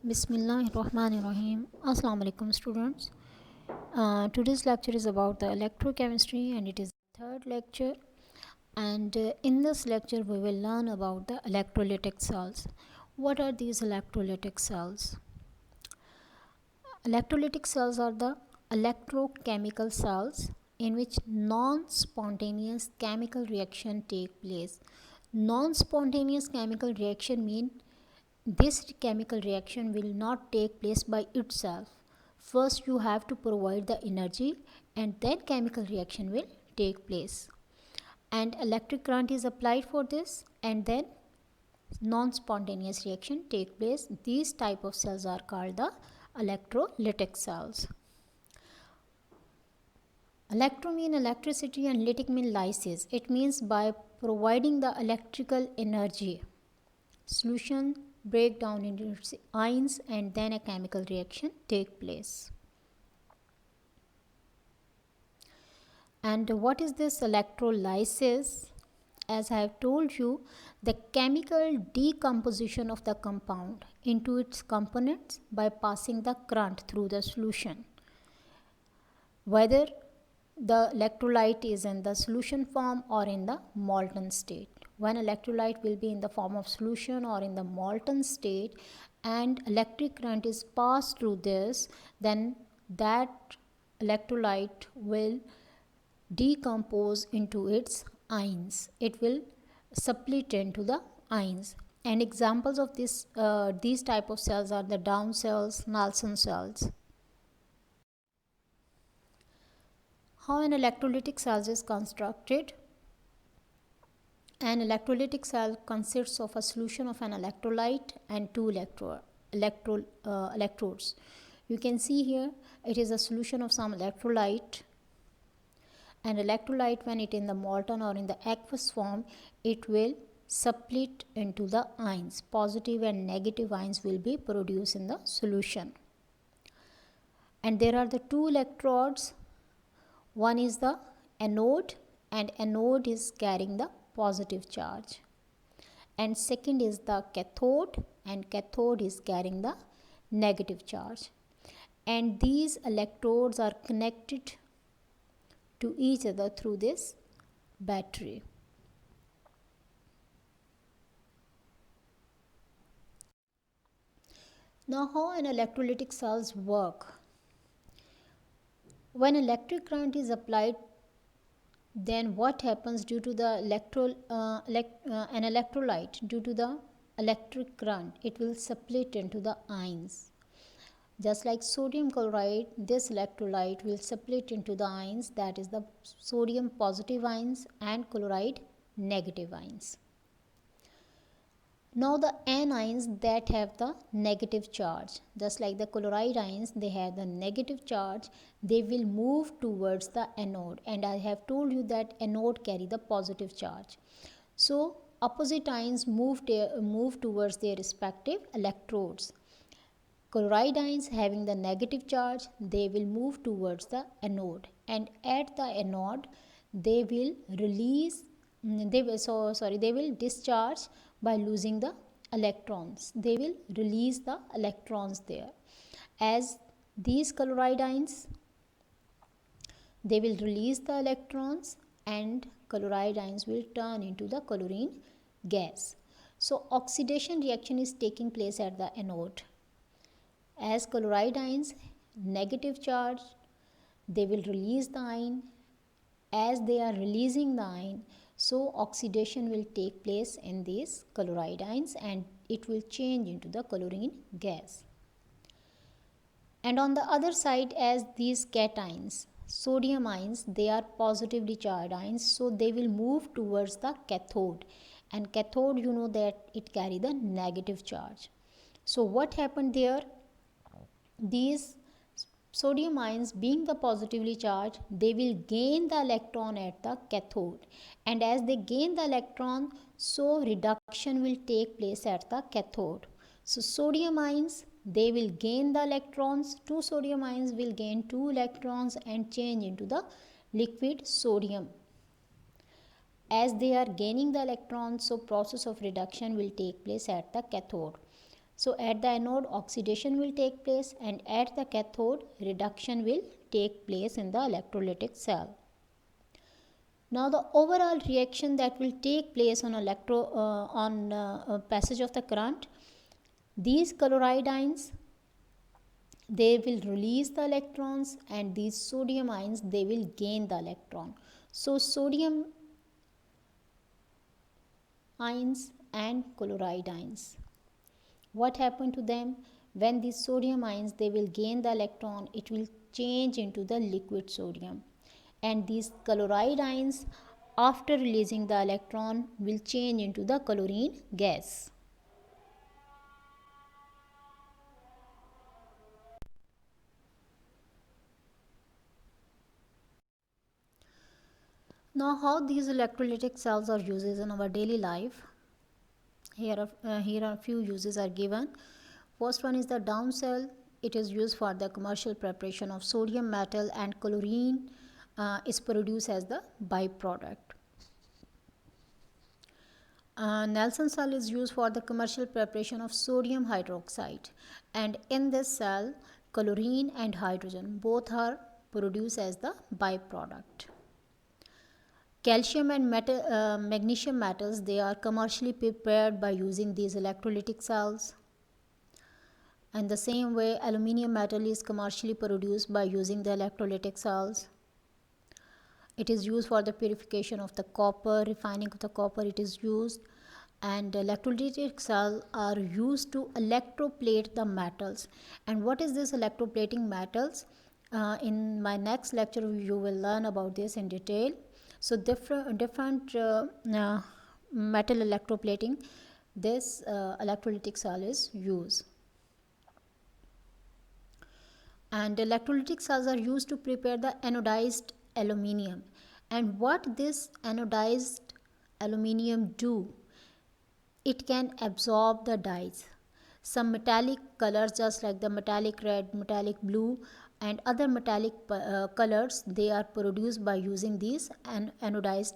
Bismillahirrahmanirrahim. Assalamu alaikum students. Today's lecture is about the electrochemistry and it is the third lecture. And in this lecture we will learn about the electrolytic cells. What are these electrolytic cells? Electrolytic cells are the electrochemical cells in which non-spontaneous chemical reaction take place. Non-spontaneous chemical reaction means this chemical reaction will not take place by itself. First you have to provide the energy and then chemical reaction will take place. And electric current is applied for this and then non-spontaneous reaction take place. These type of cells are called the electrolytic cells. Electro mean electricity and lytic mean lysis. It means by providing the electrical energy, solution break down into its ions and then a chemical reaction take place. And what is this electrolysis? As I have told you, the chemical decomposition of the compound into its components by passing the current through the solution. Whether the electrolyte is in the solution form or in the molten state. When electrolyte will be in the form of solution or in the molten state and electric current is passed through this, then that electrolyte will decompose into its ions. It will split into the ions. And examples of these type of cells are the Down cells, Nelson cells. How an electrolytic cell is constructed? An electrolytic cell consists of a solution of an electrolyte and two electrodes. You can see here it is a solution of some electrolyte. And electrolyte, when it in the molten or in the aqueous form, it will split into the ions. Positive and negative ions will be produced in the solution. And there are the two electrodes. One is the anode and anode is carrying the positive charge. And second is the cathode and cathode is carrying the negative charge. And these electrodes are connected to each other through this battery. Now how an electrolytic cells work? When electric current is applied, then what happens due to the an electrolyte, due to the electric current, it will split into the ions. Just like sodium chloride, this electrolyte will split into the ions, that is the sodium positive ions and chloride negative ions. Now the anions that have the negative charge, just like the chloride ions, they have the negative charge, they will move towards the anode, and I have told you that anode carry the positive charge. So opposite ions move towards their respective electrodes. Chloride ions having the negative charge, they will move towards the anode, and at the anode they will discharge by losing the electrons. They will release the electrons there. As these chloride ions, they will release the electrons and chloride ions will turn into the chlorine gas. So oxidation reaction is taking place at the anode. As chloride ions negative charge, they will release the ion. As they are releasing the ion, so oxidation will take place in these chloride ions and it will change into the chlorine gas. And on the other side, as these cations, sodium ions, they are positively charged ions, so they will move towards the cathode, and cathode, you know that it carry the negative charge. So what happened there? These sodium ions, being the positively charged, they will gain the electron at the cathode, and as they gain the electron, so reduction will take place at the cathode. So sodium ions, they will gain the electrons. Two sodium ions will gain two electrons and change into the liquid sodium. As they are gaining the electrons, so process of reduction will take place at the cathode. So at the anode oxidation will take place, and at the cathode reduction will take place in the electrolytic cell. Now the overall reaction that will take place on passage of the current, these chloride ions, they will release the electrons, and these sodium ions, they will gain the electron. So sodium ions and chloride ions, what happened to them? When these sodium ions, they will gain the electron, it will change into the liquid sodium, and these chloride ions, after releasing the electron, will change into the chlorine gas. Now how these electrolytic cells are used in our daily life? Here are few uses are given. First one is the down cell. It is used for the commercial preparation of sodium metal, and chlorine is produced as the byproduct. Nelson cell is used for the commercial preparation of sodium hydroxide, and in this cell chlorine and hydrogen both are produced as the byproduct. Calcium and magnesium metals, they are commercially prepared by using these electrolytic cells. And the same way aluminium metal is commercially produced by using the electrolytic cells. It is used for the purification of the copper, refining of the copper it is used. And electrolytic cells are used to electroplate the metals. And what is this electroplating metals? In my next lecture you will learn about this in detail. So different metal electroplating, this electrolytic cell is used. And electrolytic cells are used to prepare the anodized aluminium. And what this anodized aluminium do? It can absorb the dyes. Some metallic colors, just like the metallic red, metallic blue, and other metallic colors, they are produced by using these anodized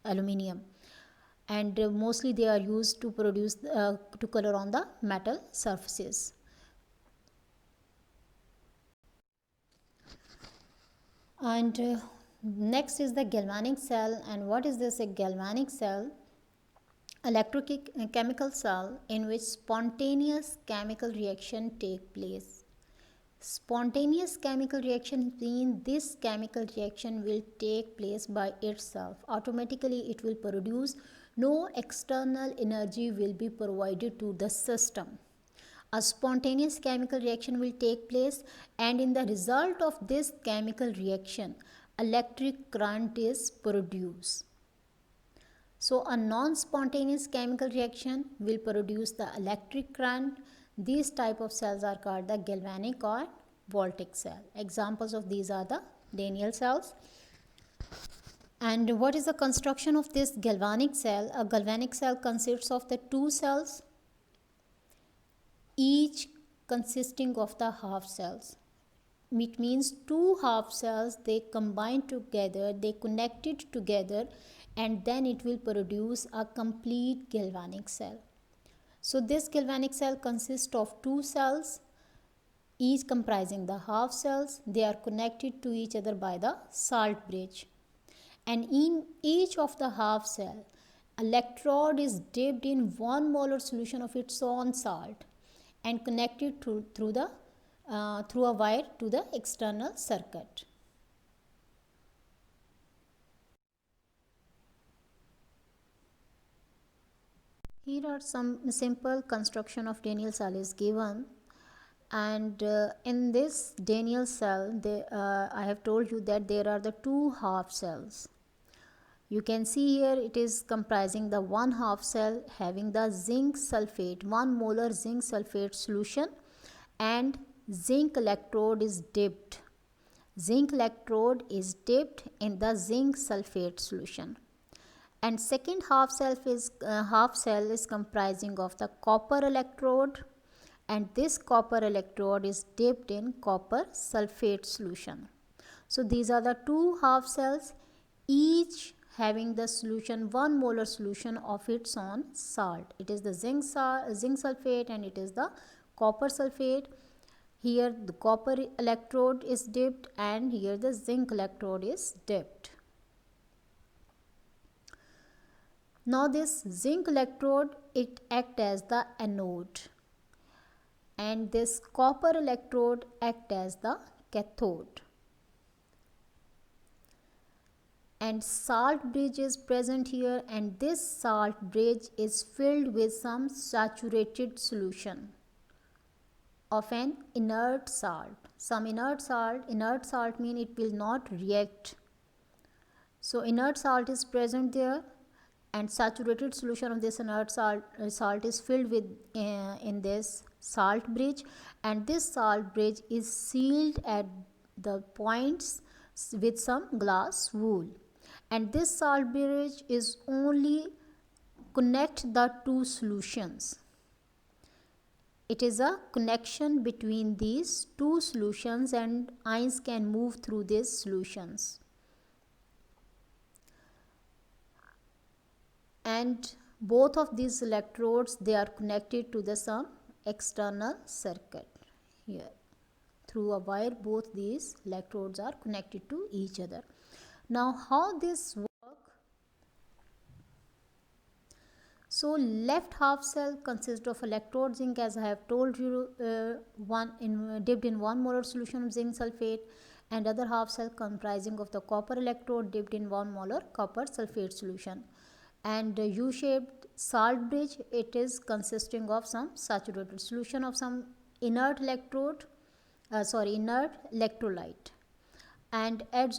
aluminium, and mostly they are used to produce to color on the metal surfaces. And next is the galvanic cell. And what is this? A galvanic cell, electrochemical cell in which spontaneous chemical reaction take place. Spontaneous chemical reaction means this chemical reaction will take place by itself. Automatically it will produce, no external energy will be provided to the system. A spontaneous chemical reaction will take place, and in the result of this chemical reaction, electric current is produced. So a non-spontaneous chemical reaction will produce the electric current. These type of cells are called the galvanic or voltaic cell. Examples of these are the Daniell cells. And what is the construction of this galvanic cell? A galvanic cell consists of the two cells, each consisting of the half cells. It means two half cells, they combine together, they connected together, and then it will produce a complete galvanic cell. So this galvanic cell consists of two cells, each comprising the half cells. They are connected to each other by the salt bridge, and in each of the half cell, electrode is dipped in 1 molar solution of its own salt and connected through a wire to the external circuit. Here are some simple construction of Daniell cell is given, and in this Daniell cell, I have told you that there are the two half cells. You can see here it is comprising the one half cell having the zinc sulfate, 1 molar zinc sulfate solution, and zinc electrode is dipped. Zinc electrode is dipped in the zinc sulfate solution. And second half cell is comprising of the copper electrode, and this copper electrode is dipped in copper sulfate solution. So these are the two half cells, each having the solution 1 molar solution of its own salt. It is the zinc sulfate and it is the copper sulfate. Here the copper electrode is dipped and here the zinc electrode is dipped. Now this zinc electrode, it acts as the anode and this copper electrode acts as the cathode. And salt bridge is present here and this salt bridge is filled with some saturated solution of an inert salt. Some inert salt means it will not react. So inert salt is present there and saturated solution of this inert salt is filled with in this salt bridge, and this salt bridge is sealed at the points with some glass wool. And this salt bridge is only connect the two solutions. It is a connection between these two solutions and ions can move through these solutions. And both of these electrodes, they are connected to the some external circuit here. Through a wire, both these electrodes are connected to each other. Now how this work? So left half cell consists of electrode zinc, as I have told you, dipped in 1 molar solution of zinc sulfate, and other half cell comprising of the copper electrode dipped in 1 molar copper sulfate solution. And U-shaped salt bridge, it is consisting of some saturated solution of some inert electrolyte. And ends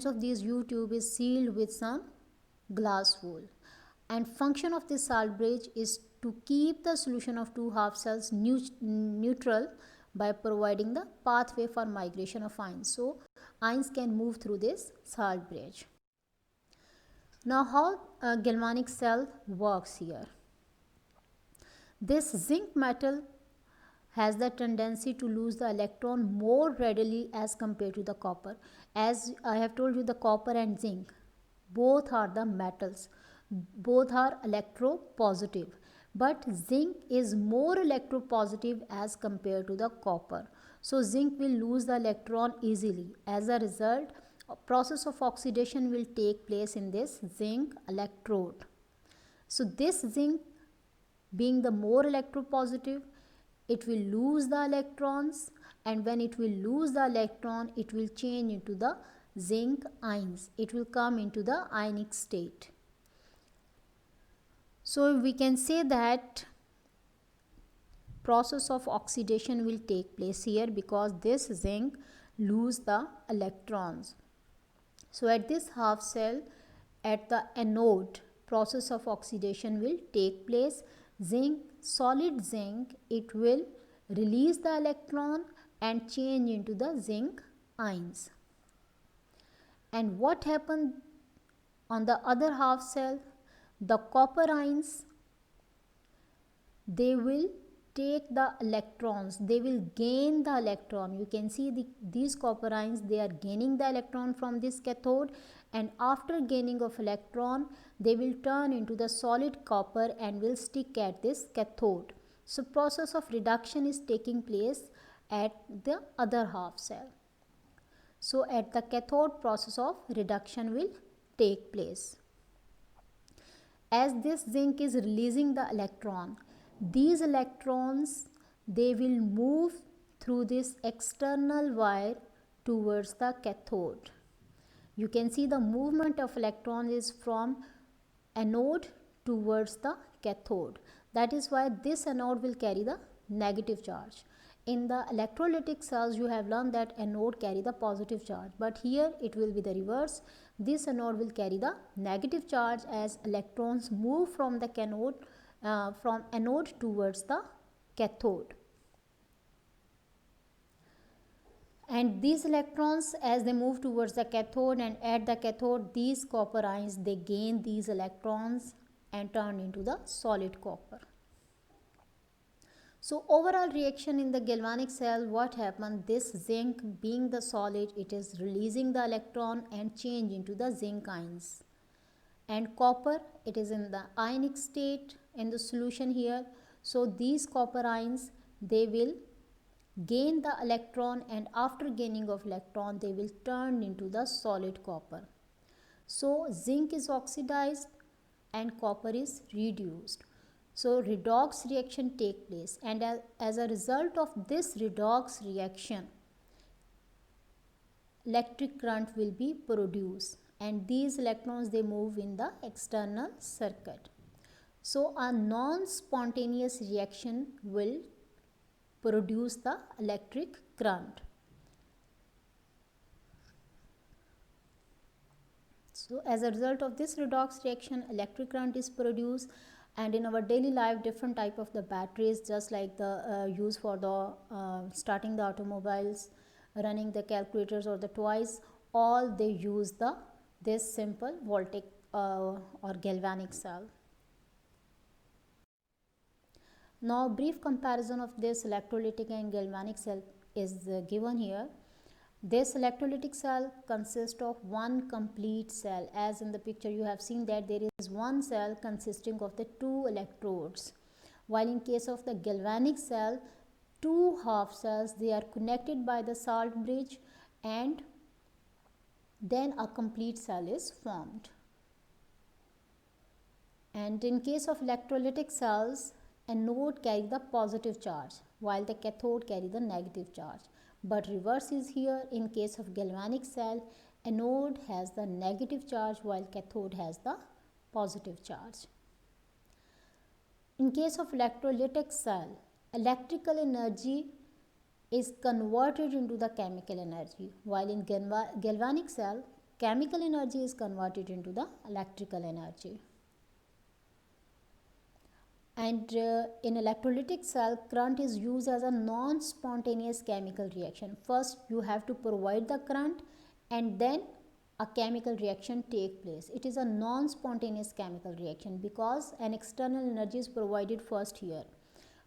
of these U tube is sealed with some glass wool. And function of this salt bridge is to keep the solution of two half cells neutral by providing the pathway for migration of ions. So ions can move through this salt bridge. Now how a galvanic cell works here? This zinc metal has the tendency to lose the electron more readily as compared to the copper. As I have told you, the copper and zinc, both are the metals, both are electropositive, but zinc is more electropositive as compared to the copper. So zinc will lose the electron easily. As a result, a process of oxidation will take place in this zinc electrode. So this zinc, being the more electropositive, it will lose the electrons, and when it will lose the electron, it will change into the zinc ions. It will come into the ionic state. So we can say that process of oxidation will take place here because this zinc lose the electrons. So at this half cell, at the anode, process of oxidation will take place. Solid zinc, it will release the electron and change into the zinc ions. And what happened on the other half cell? The copper ions, they will take the electrons, they will gain the electron. You can see these copper ions, they are gaining the electron from this cathode, and after gaining of electron, they will turn into the solid copper and will stick at this cathode. So process of reduction is taking place at the other half cell. So at the cathode, process of reduction will take place. As this zinc is releasing the electron, these electrons, they will move through this external wire towards the cathode. You can see the movement of electrons is from anode towards the cathode. That is why this anode will carry the negative charge. In the electrolytic cells, you have learned that anode carry the positive charge, but here it will be the reverse. This anode will carry the negative charge as electrons move from the from anode towards the cathode. And these electrons, as they move towards the cathode, and at the cathode, these copper ions, they gain these electrons and turn into the solid copper. So overall reaction in the galvanic cell, what happened? This zinc, being the solid, it is releasing the electron and change into the zinc ions. and copper, it is in the ionic state in the solution here. So these copper ions, they will gain the electron, and after gaining of electron they will turn into the solid copper. So zinc is oxidized and copper is reduced. So redox reaction take place, and as a result of this redox reaction, electric current will be produced, and these electrons, they move in the external circuit. So a non-spontaneous reaction will produce the electric current. So as a result of this redox reaction, electric current is produced, and in our daily life different type of the batteries, just like the use for the starting the automobiles, running the calculators or the toys, all they use this simple voltaic or galvanic cell. Now brief comparison of this electrolytic and galvanic cell is given here. This electrolytic cell consists of one complete cell. As in the picture you have seen that there is one cell consisting of the two electrodes, while in case of the galvanic cell, two half cells, they are connected by the salt bridge, and then a complete cell is formed. And in case of electrolytic cells, anode carry the positive charge while the cathode carry the negative charge. But reverse is here. In case of galvanic cell, anode has the negative charge while cathode has the positive charge. In case of electrolytic cell, electrical energy is converted into the chemical energy, while in galvanic cell, chemical energy is converted into the electrical energy. And in electrolytic cell, current is used as a non-spontaneous chemical reaction. First you have to provide the current, and then a chemical reaction take place. It is a non-spontaneous chemical reaction because an external energy is provided first here.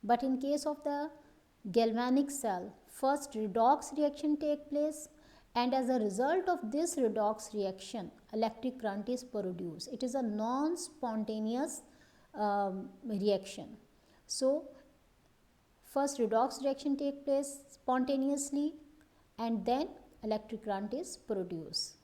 But in case of the galvanic cell, first redox reaction take place, and as a result of this redox reaction, electric current is produced. It is a non-spontaneous reaction. So first redox reaction take place spontaneously, and then electric current is produced.